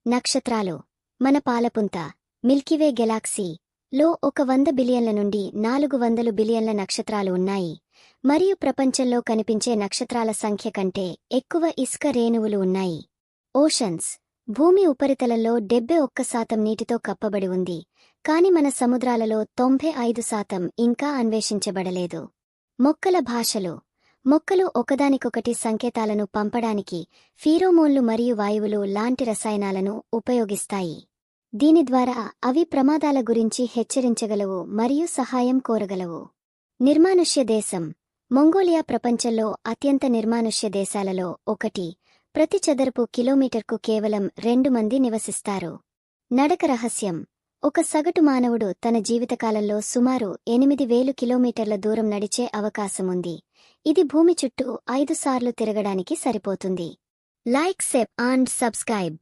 నక్షత్రాలు మన పాలపుంత Milky Way Galaxy లో 100 బిలియన్ల నుండి 400 బిలియన్ల నక్షత్రాలు ఉన్నాయి మరియు ప్రపంచంలో కనిపించే నక్షత్రాల సంఖ్య కంటే ఎక్కువ ఇసుక రేణువులు ఉన్నాయి. ఓషన్స్ భూమి ఉపరితలంలో 71% నీటితో కప్పబడి ఉంది, కాని మన సముద్రాలలో 95% ఇంకా అన్వేషించబడలేదు. మొక్కల భాషలు మొక్కలు ఒకదానికొకటి సంకేతాలను పంపడానికి ఫీరోమోన్లు మరియు వాయువులు లాంటి రసాయనాలను ఉపయోగిస్తాయి. దీని ద్వారా అవి ప్రమాదాల గురించి హెచ్చరించగలవు మరియు సహాయం కోరగలవు. నిర్మానుష్య దేశం మంగోలియా ప్రపంచంలో అత్యంత నిర్మానుష్య దేశాలలో ఒకటి. ప్రతి చదరపు కిలోమీటర్కు కేవలం 2 మంది నివసిస్తారు. నడక రహస్యం ఒక సగటు మానవుడు తన జీవితకాలంలో సుమారు 8000 కిలోమీటర్ల దూరం నడిచే అవకాశముంది. ఇది భూమి చుట్టూ 5 సార్లు తిరగడానికి సరిపోతుంది. Like, share and subscribe.